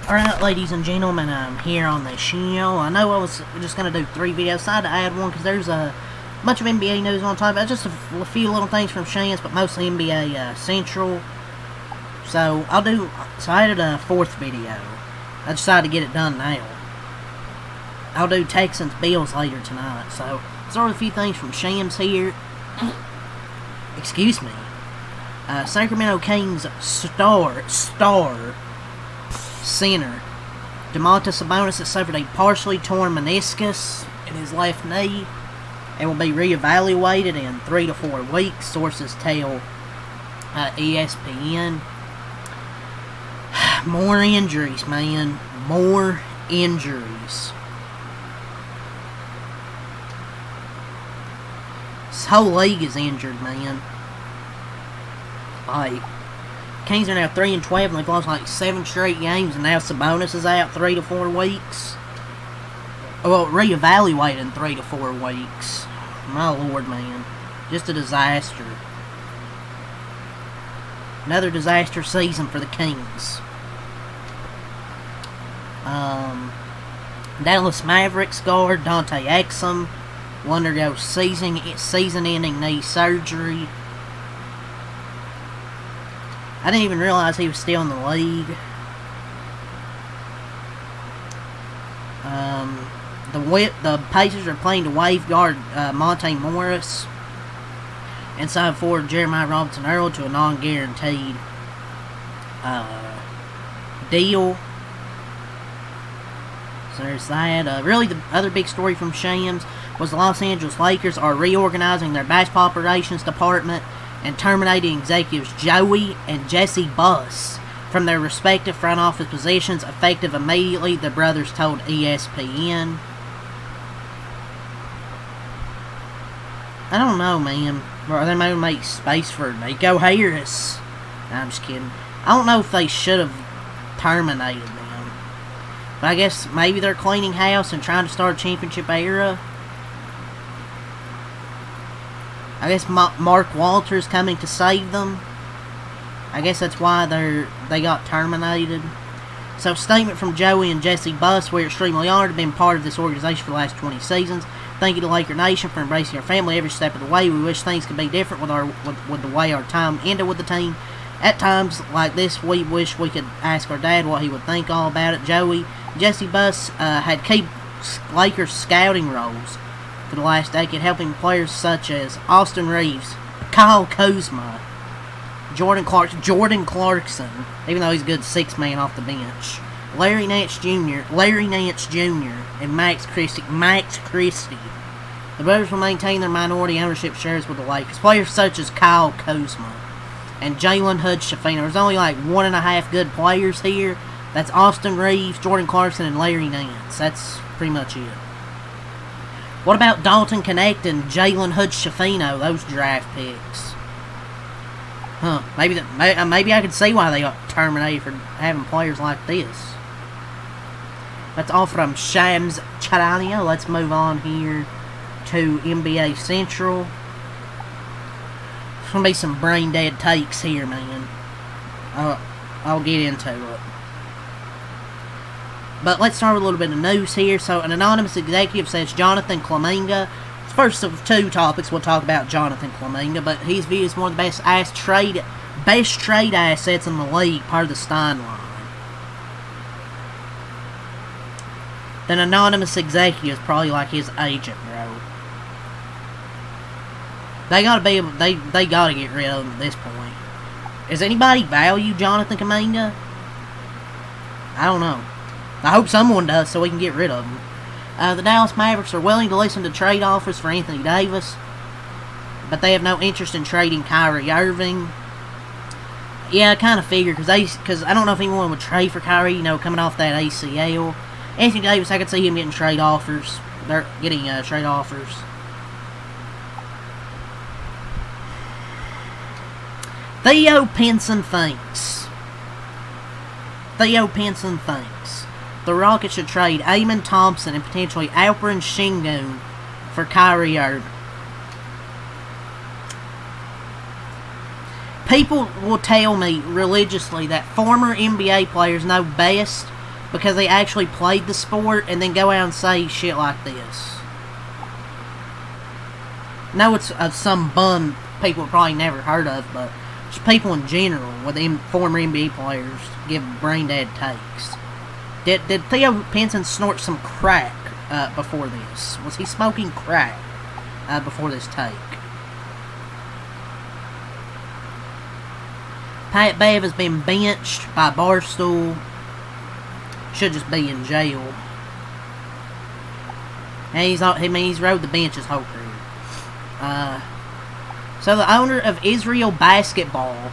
Alright, ladies and gentlemen, I'm here on the channel. I know I was just going to do 3 videos. I decided to add one because there's a bunch of NBA news I want to talk about. Just a few little things from Shams, but mostly NBA Central. So I added a 4th video. I decided to get it done now. I'll do Texans Bills later tonight. So start with a few things from Shams here. Excuse me. Sacramento Kings star center Domantas Sabonis has suffered a partially torn meniscus in his left knee and will be reevaluated in 3 to 4 weeks, sources tell ESPN. More injuries, man. More injuries. This whole league is injured, man. Like, Kings are now 3-12 and they've lost like 7 straight games, and now Sabonis is out 3 to 4 weeks. Well, reevaluated in 3 to 4 weeks. My lord, man. Just a disaster. Another disaster season for the Kings. Dallas Mavericks guard Dante Exum will undergo season-ending knee surgery. I didn't even realize he was still in the league. The Pacers are playing to waive guard Monte Morris and signed forward Jeremiah Robinson-Earl to a non-guaranteed deal. So there's that. Really, the other big story from Shams was the Los Angeles Lakers are reorganizing their basketball operations department and terminating executives Joey and Jesse Buss from their respective front office positions effective immediately, the brothers told ESPN. I don't know, man. Or they may make space for Nico Harris. No, I'm just kidding. I don't know if they should have terminated them. But I guess maybe they're cleaning house and trying to start a championship era. I guess Mark Walters coming to save them. I guess that's why they got terminated. So, statement from Joey and Jesse Buss: "We're extremely honored to have been part of this organization for the last 20 seasons. Thank you to Laker Nation for embracing our family every step of the way. We wish things could be different with the way our time ended with the team. At times like this, we wish we could ask our dad what he would think all about it." Joey and Jesse Buss had key Lakers scouting roles for the last decade, helping players such as Austin Reeves, Kyle Kuzma, Jordan Clarkson, even though he's a good 6-man off the bench, Larry Nance Jr., and Max Christie. The brothers will maintain their minority ownership shares with the Lakers. Players such as Kyle Kuzma and Jalen Hood-Schifino. There's only like 1.5 good players here. That's Austin Reeves, Jordan Clarkson, and Larry Nance. That's pretty much it. What about Dalton Knecht and Jalen Hood-Schifino, those draft picks? Huh, maybe I could see why they got terminated for having players like this. That's all from Shams Charania. Let's move on here to NBA Central. There's going to be some brain-dead takes here, man. I'll get into it. But let's start with a little bit of news here. So, an anonymous executive says Jonathan Kuminga. First of 2 topics, we'll talk about Jonathan Kuminga, but he's viewed as one of the best trade assets in the league, part of the Stein line. An anonymous executive is probably like his agent, bro. They gotta get rid of him at this point. Does anybody value Jonathan Kuminga? I don't know. I hope someone does so we can get rid of him. The Dallas Mavericks are willing to listen to trade offers for Anthony Davis, but they have no interest in trading Kyrie Irving. Yeah, I kind of figured, because I don't know if anyone would trade for Kyrie, coming off that ACL. Anthony Davis, I could see him getting trade offers. They're getting trade offers. Theo Pinson thinks the Rockets should trade Amen Thompson and potentially Alperen Sengun for Kyrie Irving. People will tell me religiously that former NBA players know best because they actually played the sport and then go out and say shit like this. No, it's of some bum people have probably never heard of, but just people in general with former NBA players give brain dead takes. Did Theo Pinson snort some crack before this? Was he smoking crack before this take? Pat Bev has been benched by Barstool. Should just be in jail. And he's rode the bench his whole career. So the owner of Israel Basketball,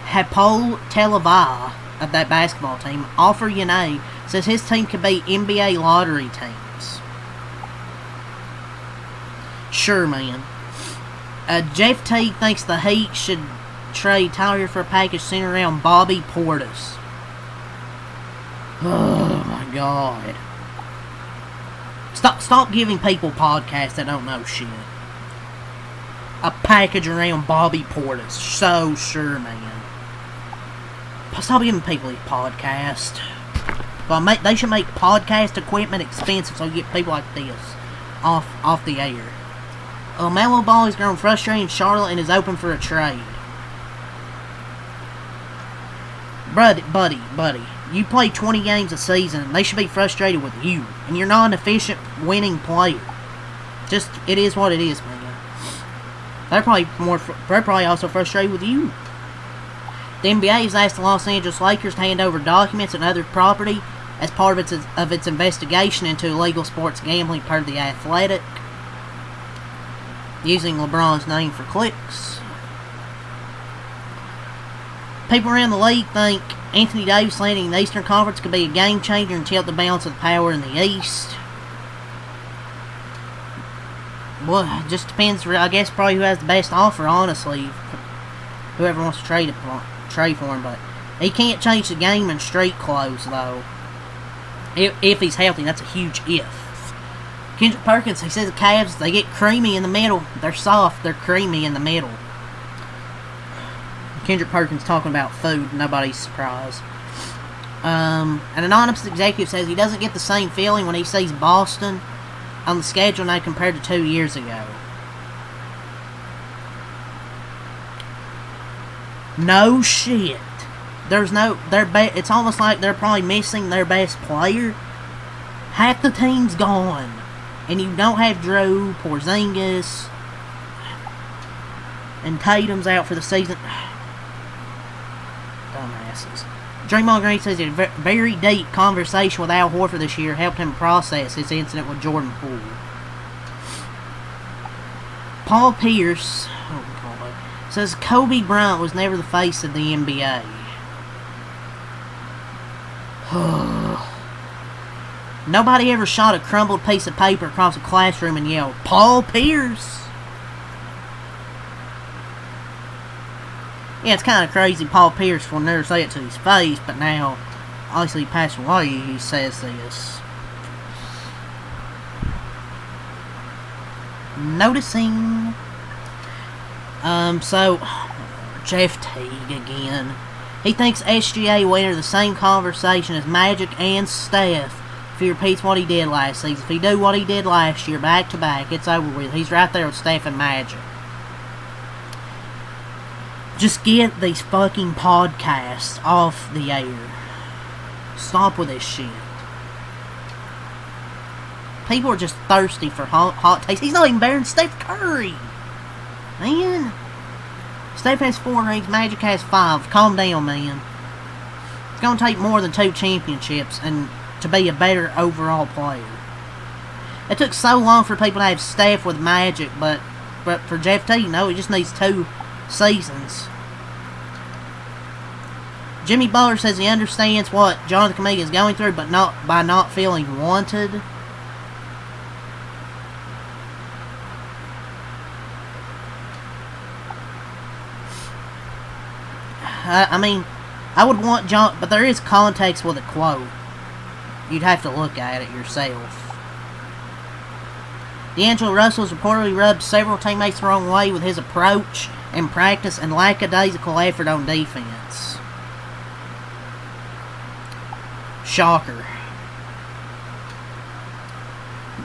Hapoel Tel Aviv, of that basketball team, Ofer Yanai, says his team could be NBA lottery teams. Sure, man. Jeff Teague thinks the Heat should trade Tyler for a package centered around Bobby Portis. Oh my God. Stop giving people podcasts that don't know shit. A package around Bobby Portis. So sure, man. Stop giving people these podcasts. Well, they should make podcast equipment expensive so you get people like this off the air. Melo Ball has grown frustrated in Charlotte and is open for a trade. Buddy, you play 20 games a season. They should be frustrated with you, and you're not an efficient winning player. Just, it is what it is, man. They're probably also frustrated with you. The NBA has asked the Los Angeles Lakers to hand over documents and other property as part of its investigation into illegal sports gambling per The Athletic, using LeBron's name for clicks. People around the league think Anthony Davis landing in the Eastern Conference could be a game changer and tilt the balance of power in the East. Well, it just depends, I guess, probably who has the best offer, honestly. Whoever wants to trade for him, but he can't change the game in street clothes, though. If he's healthy, that's a huge if. Kendrick Perkins, he says the Cavs, they get creamy in the middle. They're soft, they're creamy in the middle. Kendrick Perkins talking about food, nobody's surprised. An anonymous executive says he doesn't get the same feeling when he sees Boston on the schedule now compared to 2 years ago. No shit. It's almost like they're probably missing their best player. Half the team's gone. And you don't have Drew, Porzingis, and Tatum's out for the season. Dumbasses. Draymond Green says a very deep conversation with Al Horford this year helped him process his incident with Jordan Poole. Paul Pierce says Kobe Bryant was never the face of the NBA. Nobody ever shot a crumbled piece of paper across a classroom and yelled, "Paul Pierce!" Yeah, it's kind of crazy Paul Pierce will never say it to his face, but now, obviously he passed away, he says this. Noticing. So, Jeff Teague again. He thinks SGA will enter the same conversation as Magic and Steph if he repeats what he did last season. If he do what he did last year, back to back, it's over with. He's right there with Steph and Magic. Just get these fucking podcasts off the air. Stop with this shit. People are just thirsty for hot takes. He's not even better than Steph Curry. Man. Steph has 4 rings, Magic has 5. Calm down, man. It's going to take more than 2 championships and to be a better overall player. It took so long for people to have Steph with Magic, but for Jeff Teague, no, he just needs 2 seasons. Jimmy Butler says he understands what Jonathan Kuminga is going through, but not feeling wanted. I mean, I would want John, but there is context with a quote. You'd have to look at it yourself. D'Angelo Russell has reportedly rubbed several teammates the wrong way with his approach in practice and lackadaisical effort on defense. Shocker.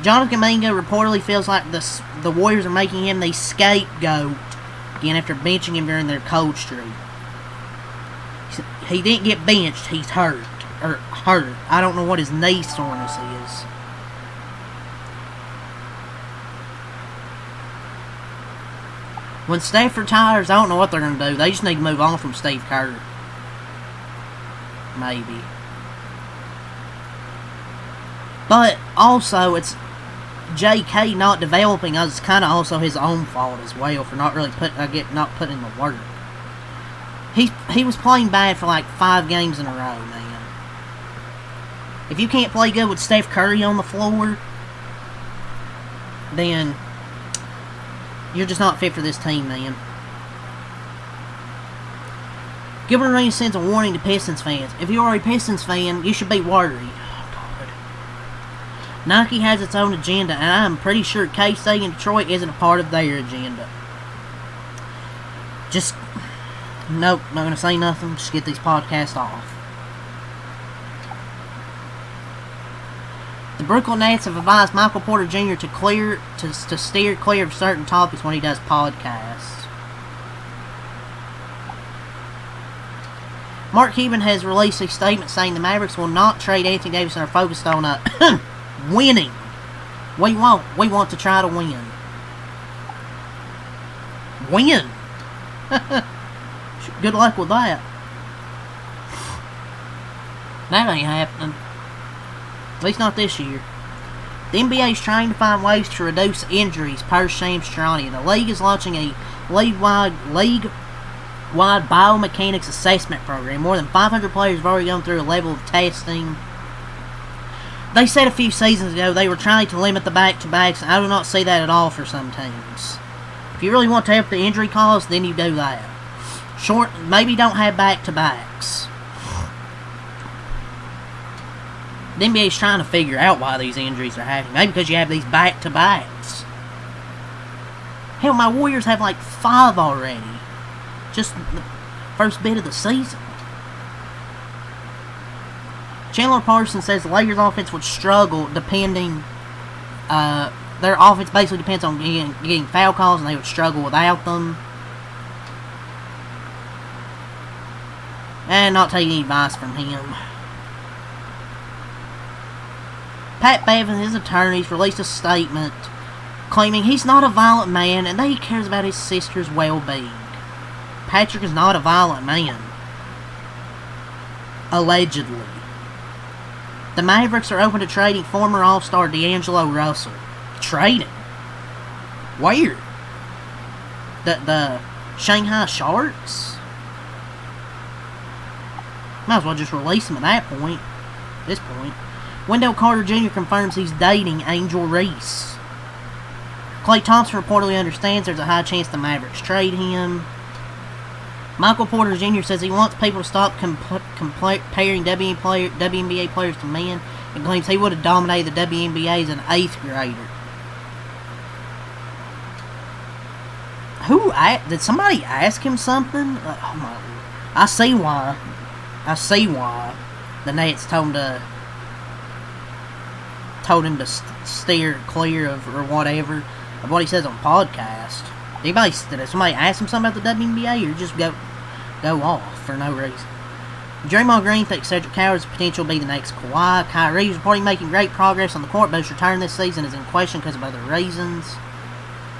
Jonathan Mingo reportedly feels like the Warriors are making him the scapegoat again after benching him during their cold streak. He didn't get benched, he's hurt. I don't know what his knee soreness is. When Steph retires, I don't know what they're going to do. They just need to move on from Steve Kerr. Maybe. But also, it's JK not developing us. It's kind of also his own fault as well for not really not putting the work. He was playing bad for like 5 games in a row, man. If you can't play good with Steph Curry on the floor, then you're just not fit for this team, man. Gilbert Arenas sends a warning to Pistons fans. If you are a Pistons fan, you should be worried. Oh, God. Nike has its own agenda, and I'm pretty sure K-State and Detroit isn't a part of their agenda. Nope, not going to say nothing. Just get these podcasts off. The Brooklyn Nets have advised Michael Porter Jr. to steer clear of certain topics when he does podcasts. Mark Cuban has released a statement saying the Mavericks will not trade Anthony Davis and are focused on winning. We want to try to win. Win. Good luck with that. That ain't happening. At least not this year. The NBA is trying to find ways to reduce injuries, per Shams Charania. The league is launching a league-wide biomechanics assessment program. More than 500 players have already gone through a level of testing. They said a few seasons ago they were trying to limit the back-to-backs. I do not see that at all for some teams. If you really want to help the injury cause, then you do that. Maybe don't have back-to-backs. The NBA is trying to figure out why these injuries are happening. Maybe because you have these back-to-backs. Hell, my Warriors have like 5 already. Just the first bit of the season. Chandler Parsons says the Lakers' offense would struggle depending... their offense basically depends on getting foul calls, and they would struggle without them. And not taking any advice from him. Pat Bevan and his attorneys released a statement claiming he's not a violent man and that he cares about his sister's well-being. Patrick is not a violent man. Allegedly. The Mavericks are open to trading former All-Star D'Angelo Russell. Trading? Where? The Shanghai Sharks? Might as well just release him at this point. Wendell Carter Jr. confirms he's dating Angel Reese. Klay Thompson reportedly understands there's a high chance the Mavericks trade him. Michael Porter Jr. says he wants people to stop comparing WNBA players to men and claims he would have dominated the WNBA as an 8th grader. Did somebody ask him something? Oh my, I see why the Nets told him to steer clear of or whatever of what he says on podcast. Did somebody ask him something about the WNBA, or just go off for no reason? Draymond Green thinks Cedric Howard's potential to be the next Kawhi. Kyrie is reporting making great progress on the court, but his return this season is in question because of other reasons.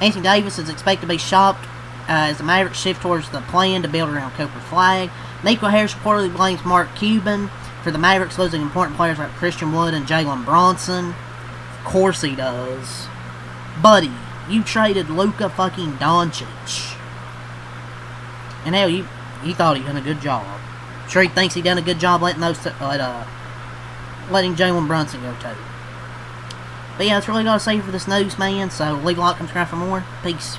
Anthony Davis is expected to be shopped as the Mavericks shift towards the plan to build around Cooper Flag. Nico Harris reportedly blames Mark Cuban for the Mavericks losing important players like Christian Wood and Jalen Bronson. Of course he does. Buddy, you traded Luka fucking Doncic. And hell, you thought he done a good job. Sure he thinks he done a good job letting Jalen Brunson go too. But yeah, that's really all I say for this news, man. So leave a like and subscribe for more. Peace.